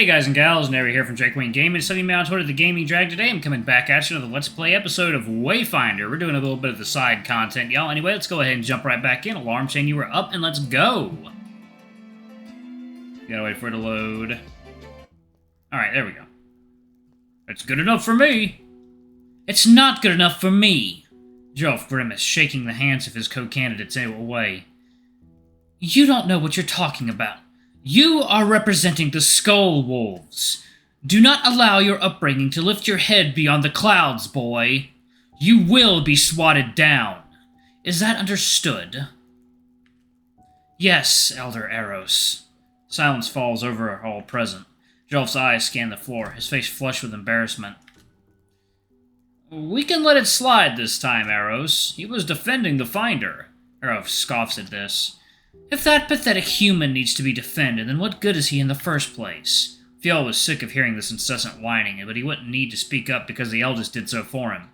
Hey guys and gals, Nary here from Drake Wayne Gaming, sending me on Twitter the Gaming Drag. Today I'm coming back at you with a Let's Play episode of Wayfinder. We're doing a little bit of the side content, y'all. Anyway, let's go ahead and jump right back in. Alarm chain, you were up, and let's go! Gotta wait for it to load. Alright, there we go. It's good enough for me! It's not good enough for me! Geral grimaced, shaking the hands of his co-candidates away. You don't know what you're talking about. You are representing the Skull Wolves. Do not allow your upbringing to lift your head beyond the clouds, boy. You will be swatted down. Is that understood? Yes, Elder Eros. Silence falls over all present. Geral's eyes scan the floor, his face flushed with embarrassment. We can let it slide this time, Eros. He was defending the Finder. Eros scoffs at this. If that pathetic human needs to be defended, then what good is he in the first place? Fiol was sick of hearing this incessant whining, but he wouldn't need to speak up because the eldest did so for him.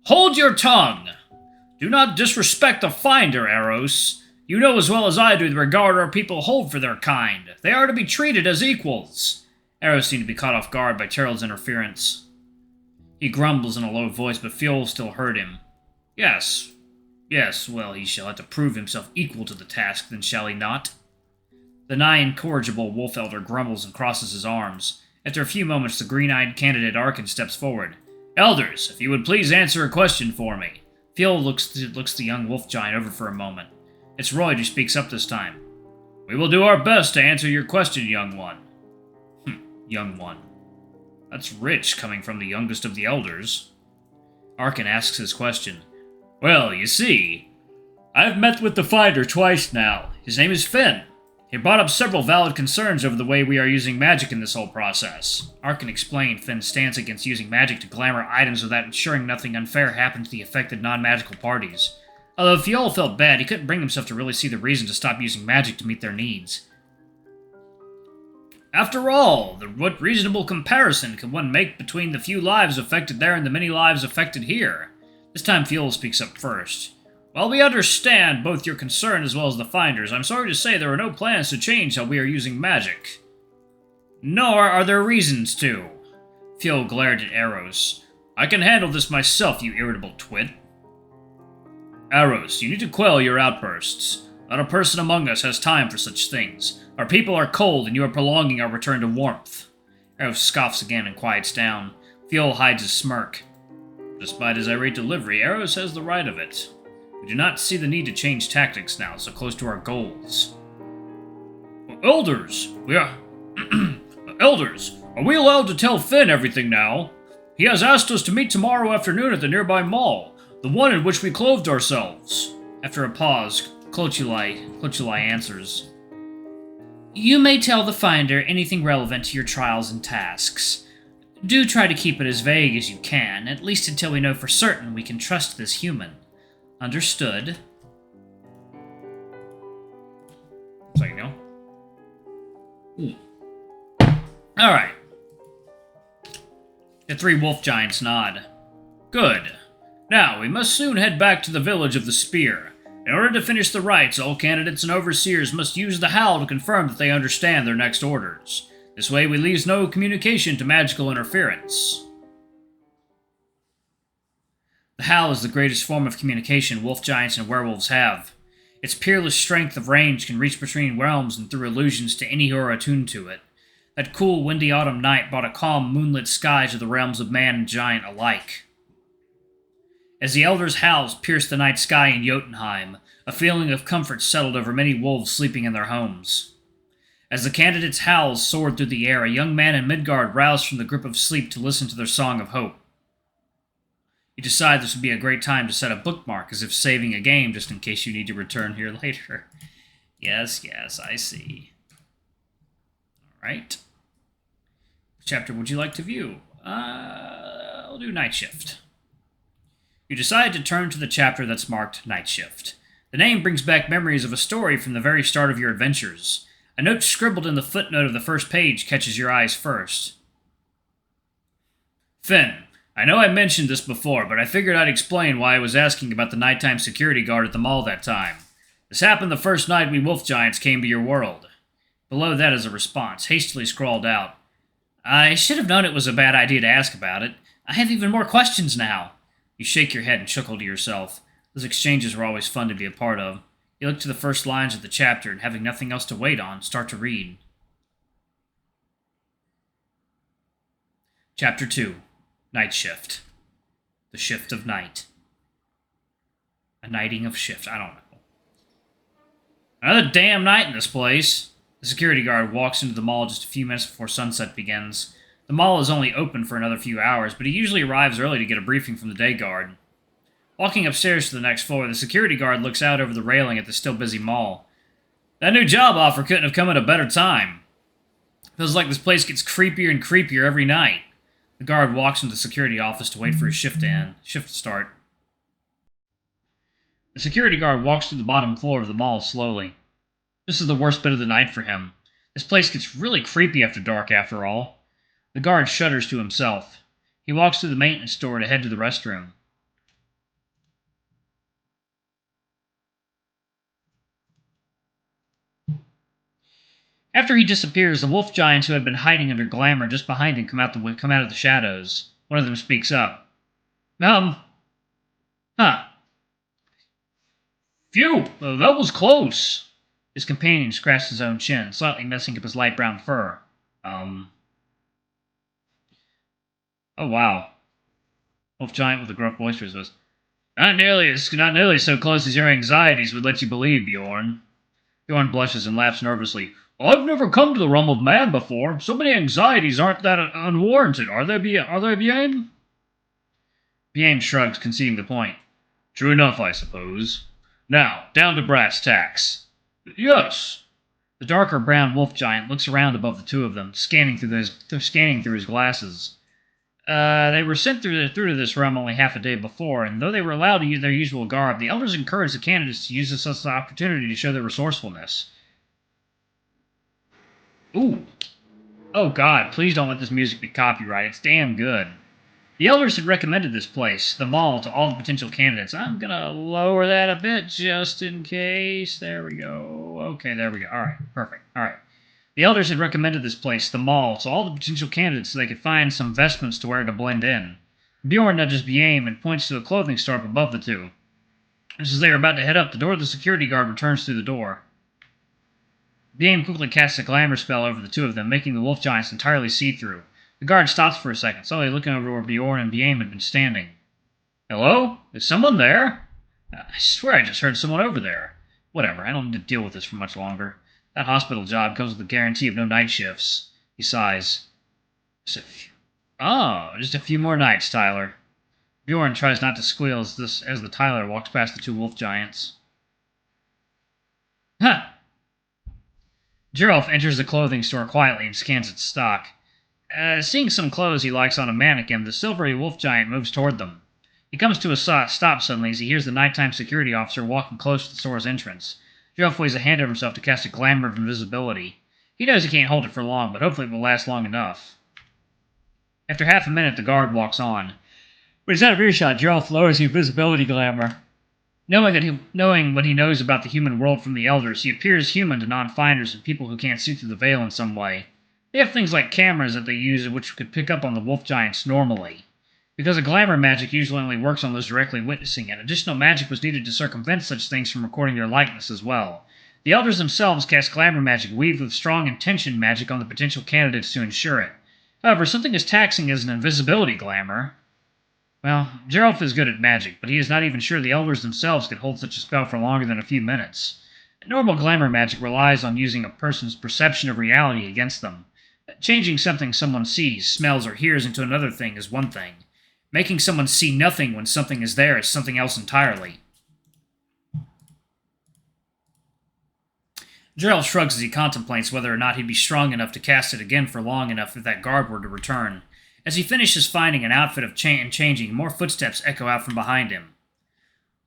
Hold your tongue! Do not disrespect the Finder, Eros. You know as well as I do the regard our people hold for their kind. They are to be treated as equals. Eros seemed to be caught off guard by Terrell's interference. He grumbles in a low voice, but Fiol still heard him. Yes, well, he shall have to prove himself equal to the task, then shall he not? The nigh incorrigible wolf elder grumbles and crosses his arms. After a few moments, the green-eyed candidate Arin steps forward. Elders, if you would please answer a question for me. Fiol looks the young wolf giant over for a moment. It's Royd who speaks up this time. We will do our best to answer your question, young one. Young one. That's rich, coming from the youngest of the elders. Arin asks his question. Well, you see, I've met with the Finder twice now. His name is Finn. He brought up several valid concerns over the way we are using magic in this whole process. Arin explained Finn's stance against using magic to glamour items without ensuring nothing unfair happened to the affected non-magical parties. Although Fiol felt bad, he couldn't bring himself to really see the reason to stop using magic to meet their needs. After all, what reasonable comparison can one make between the few lives affected there and the many lives affected here? This time Fiol speaks up first. While we understand both your concern as well as the Finder's, I'm sorry to say there are no plans to change how we are using magic. Nor are there reasons to. Fiol glared at Eros. I can handle this myself, you irritable twit. Eros, you need to quell your outbursts. Not a person among us has time for such things. Our people are cold, and you are prolonging our return to warmth. Eros scoffs again and quiets down. Fiol hides his smirk. Despite his irate delivery, Eros has the right of it. We do not see the need to change tactics now, so close to our goals. Elders, Elders, are we allowed to tell Finn everything now? He has asked us to meet tomorrow afternoon at the nearby mall, the one in which we clothed ourselves. After a pause, Clochuli answers. You may tell the Finder anything relevant to your trials and tasks. Do try to keep it as vague as you can, at least until we know for certain we can trust this human. Understood? So you know. Alright. The three wolf giants nod. Good. Now, we must soon head back to the village of the Spear. In order to finish the rites, all candidates and overseers must use the howl to confirm that they understand their next orders. This way we leave no communication to magical interference. The howl is the greatest form of communication wolf giants and werewolves have. Its peerless strength of range can reach between realms and through illusions to any who are attuned to it. That cool, windy autumn night brought a calm, moonlit sky to the realms of man and giant alike. As the Elder's howls pierced the night sky in Jotunheim, a feeling of comfort settled over many wolves sleeping in their homes. As the candidates' howls soared through the air, a young man in Midgard roused from the grip of sleep to listen to their song of hope. You decide this would be a great time to set a bookmark, as if saving a game, just in case you need to return here later. Yes, I see. Alright. Which chapter would you like to view? I'll do Night Shift. You decide to turn to the chapter that's marked Night Shift. The name brings back memories of a story from the very start of your adventures. A note scribbled in the footnote of the first page catches your eyes first. Finn, I know I mentioned this before, but I figured I'd explain why I was asking about the nighttime security guard at the mall that time. This happened the first night we wolf giants came to your world. Below that is a response, hastily scrawled out. I should have known it was a bad idea to ask about it. I have even more questions now. You shake your head and chuckle to yourself. Those exchanges were always fun to be a part of. You look to the first lines of the chapter and, having nothing else to wait on, start to read. Chapter 2. Night Shift. The Shift of Night. A nighting of shift. I don't know. Another damn night in this place. The security guard walks into the mall just a few minutes before sunset begins. The mall is only open for another few hours, but he usually arrives early to get a briefing from the day guard. Walking upstairs to the next floor, the security guard looks out over the railing at the still busy mall. That new job offer couldn't have come at a better time. Feels like this place gets creepier and creepier every night. The guard walks into the security office to wait for his shift to start. The security guard walks to the bottom floor of the mall slowly. This is the worst bit of the night for him. This place gets really creepy after dark, after all. The guard shudders to himself. He walks to the maintenance store to head to the restroom. After he disappears, the wolf giants who had been hiding under glamour just behind him come out of the shadows. One of them speaks up. Huh. Phew, that was close. His companion scratched his own chin, slightly messing up his light brown fur. Oh wow. Wolf giant with a gruff voice was, not nearly so close as your anxieties would let you believe, Bjorn. Bjorn blushes and laughs nervously. I've never come to the realm of man before. So many anxieties aren't that unwarranted, are they, Bjorn? Bjorn shrugs, conceding the point. True enough, I suppose. Now, down to brass tacks. Yes. The darker brown wolf giant looks around above the two of them, scanning through his glasses. They were sent through to this realm only half a day before, and though they were allowed to use their usual garb, the elders encouraged the candidates to use this as an opportunity to show their resourcefulness. Ooh. Oh god, please don't let this music be copyrighted. It's damn good. The elders had recommended this place, the mall, to all the potential candidates. I'm gonna lower that a bit just in case. There we go. Okay, there we go. Alright, perfect. Alright. The elders had recommended this place, the mall, to all the potential candidates so they could find some vestments to wear to blend in. Bjorn nudges Bjame and points to a clothing store up above the two. Just as they are about to head up the door, the security guard returns through the door. Bjame quickly casts a glamour spell over the two of them, making the wolf giants entirely see-through. The guard stops for a second, slowly looking over where Bjorn and Bjame had been standing. Hello? Is someone there? I swear I just heard someone over there. Whatever, I don't need to deal with this for much longer. That hospital job comes with a guarantee of no night shifts. He sighs. Just a few more nights, Tyler. Bjorn tries not to squeal as the Tyler walks past the two wolf giants. Huh! Geral enters the clothing store quietly and scans its stock. Seeing some clothes he likes on a mannequin, the silvery wolf giant moves toward them. He comes to a stop suddenly as he hears the nighttime security officer walking close to the store's entrance. Geral waves a hand over himself to cast a glamour of invisibility. He knows he can't hold it for long, but hopefully it will last long enough. After half a minute, the guard walks on. When he's out of earshot, Geral lowers the invisibility glamour. Knowing what he knows about the human world from the elders, he appears human to non-finders and people who can't see through the veil in some way. They have things like cameras that they use which could pick up on the wolf giants normally. Because the glamour magic usually only works on those directly witnessing it, additional magic was needed to circumvent such things from recording their likeness as well. The elders themselves cast glamour magic weaved with strong intention magic on the potential candidates to ensure it. However, something as taxing as an invisibility glamour... Well, Geral is good at magic, but he is not even sure the elders themselves could hold such a spell for longer than a few minutes. Normal glamour magic relies on using a person's perception of reality against them. Changing something someone sees, smells, or hears into another thing is one thing. Making someone see nothing when something is there is something else entirely. Geral shrugs as he contemplates whether or not he'd be strong enough to cast it again for long enough if that guard were to return. As he finishes finding an outfit and changing, more footsteps echo out from behind him.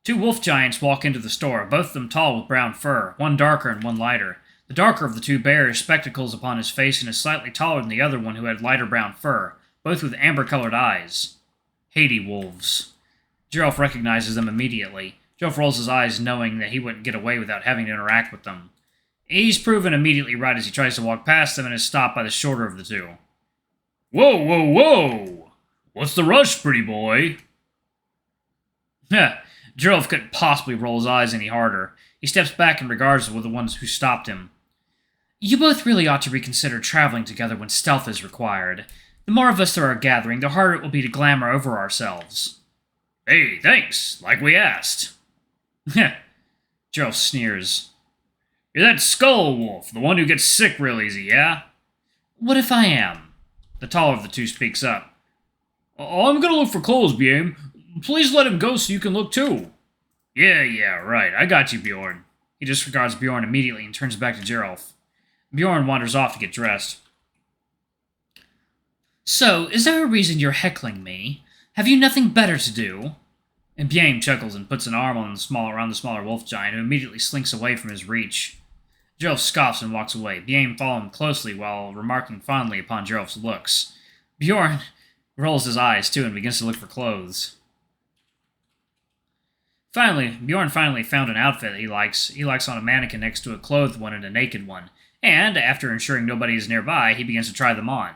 Two wolf giants walk into the store, both of them tall with brown fur, one darker and one lighter. The darker of the two bears spectacles upon his face and is slightly taller than the other one who had lighter brown fur, both with amber-colored eyes. Haiti wolves. Geral recognizes them immediately. Geral rolls his eyes knowing that he wouldn't get away without having to interact with them. He's proven immediately right as he tries to walk past them and is stopped by the shorter of the two. Whoa, whoa, whoa! What's the rush, pretty boy? Heh. Geral couldn't possibly roll his eyes any harder. He steps back and regards the ones who stopped him. You both really ought to reconsider traveling together when stealth is required. The more of us there are gathering, the harder it will be to glamour over ourselves. Hey, thanks, like we asked. Heh. Geral sneers. You're that skull wolf, the one who gets sick real easy, yeah? What if I am? The taller of the two speaks up. I'm gonna look for clothes, Bjorn. Please let him go so you can look too. Yeah, right. I got you, Bjorn. He disregards Bjorn immediately and turns back to Geral. Bjorn wanders off to get dressed. So, is there a reason you're heckling me? Have you nothing better to do? And Bjorn chuckles and puts an arm around the smaller wolf giant, who immediately slinks away from his reach. Geral scoffs and walks away. Bjorn follows him closely while remarking fondly upon Geralf's looks. Bjorn rolls his eyes, too, and begins to look for clothes. Bjorn finally found an outfit that he likes. He likes on a mannequin next to a clothed one and a naked one. And, after ensuring nobody is nearby, he begins to try them on.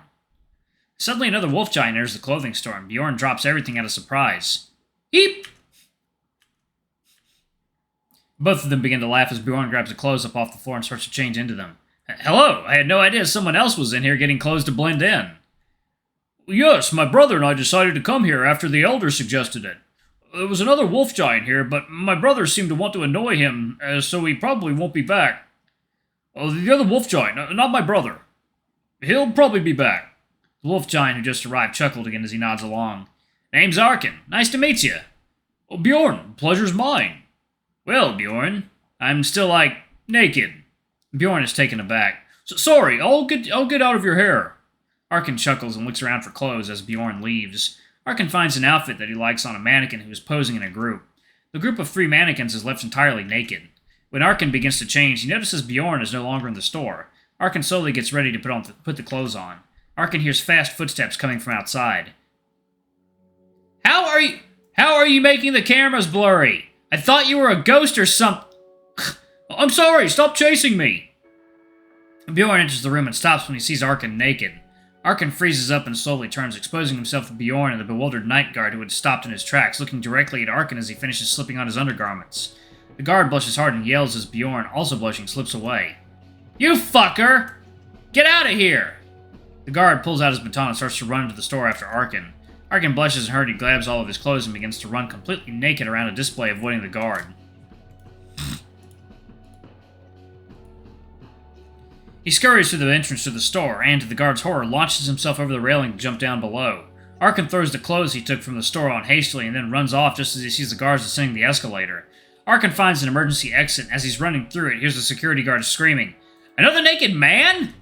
Suddenly another wolf giant enters the clothing store, and Bjorn drops everything out of surprise. Eep! Both of them begin to laugh as Bjorn grabs the clothes up off the floor and starts to change into them. Hello, I had no idea someone else was in here getting clothes to blend in. Yes, my brother and I decided to come here after the elder suggested it. There was another wolf giant here, but my brother seemed to want to annoy him, so he probably won't be back. The other wolf giant, not my brother. He'll probably be back. The wolf giant who just arrived chuckled again as he nods along. Name's Arin. Nice to meet you. Oh, Bjorn, pleasure's mine. Well, Bjorn, I'm still, naked. Bjorn is taken aback. Sorry, I'll get out of your hair. Arin chuckles and looks around for clothes as Bjorn leaves. Arin finds an outfit that he likes on a mannequin who is posing in a group. The group of 3 mannequins is left entirely naked. When Arin begins to change, he notices Bjorn is no longer in the store. Arin slowly gets ready to put the clothes on. Arin hears fast footsteps coming from outside. How are you making the cameras blurry? I thought you were a ghost or something. I'm sorry, stop chasing me. Bjorn enters the room and stops when he sees Arin naked. Arin freezes up and slowly turns, exposing himself to Bjorn and the bewildered night guard who had stopped in his tracks, looking directly at Arin as he finishes slipping on his undergarments. The guard blushes hard and yells as Bjorn, also blushing, slips away. You fucker! Get out of here! The guard pulls out his baton and starts to run into the store after Arin. Arin blushes and hurriedly grabs all of his clothes and begins to run completely naked around a display, avoiding the guard. He scurries through the entrance to the store, and, to the guard's horror, launches himself over the railing to jump down below. Arin throws the clothes he took from the store on hastily and then runs off just as he sees the guards ascending the escalator. Arin finds an emergency exit, and as he's running through it, hears the security guard screaming, Another naked man?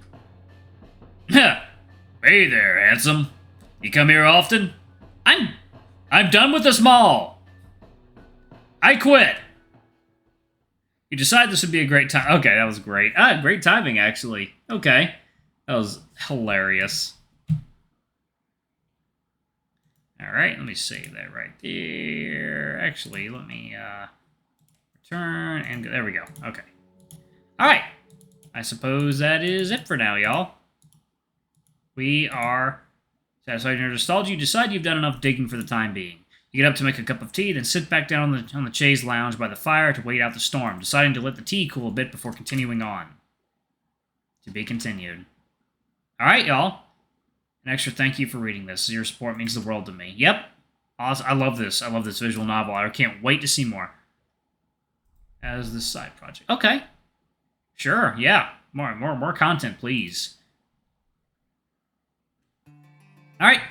Hey there, handsome. You come here often? I'm done with this mall. I quit. You decide this would be a great time. Okay, that was great. Great timing, actually. Okay. That was hilarious. Alright, let me save that right there. Actually, let me, return, and there we go. Okay. Alright. I suppose that is it for now, y'all. We are satisfied in your nostalgia. You decide you've done enough digging for the time being. You get up to make a cup of tea, then sit back down on the chaise lounge by the fire to wait out the storm, deciding to let the tea cool a bit before continuing on. To be continued. Alright, y'all. An extra thank you for reading this. Your support means the world to me. Yep. Awesome. I love this. I love this visual novel. I can't wait to see more. As this side project. Okay. Sure, yeah. More content, please. Alright.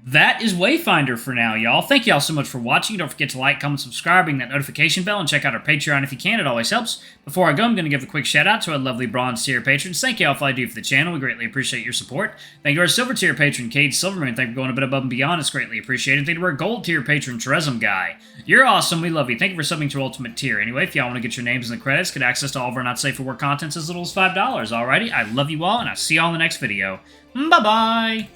That is Wayfinder for now, y'all. Thank y'all so much for watching. Don't forget to like, comment, subscribe, ring that notification bell, and check out our Patreon if you can. It always helps. Before I go, I'm going to give a quick shout-out to our lovely bronze tier patrons. Thank y'all for all you do for the channel. We greatly appreciate your support. Thank you to our silver tier patron, Cade Silverman. Thank you for going a bit above and beyond. It's greatly appreciated. Thank you to our gold tier patron, Teresm Guy. You're awesome. We love you. Thank you for subbing to our ultimate tier. Anyway, if y'all want to get your names in the credits, get access to all of our not safe for work contents as little as $5. Alrighty, I love you all, and I'll see y'all in the next video. Bye-bye!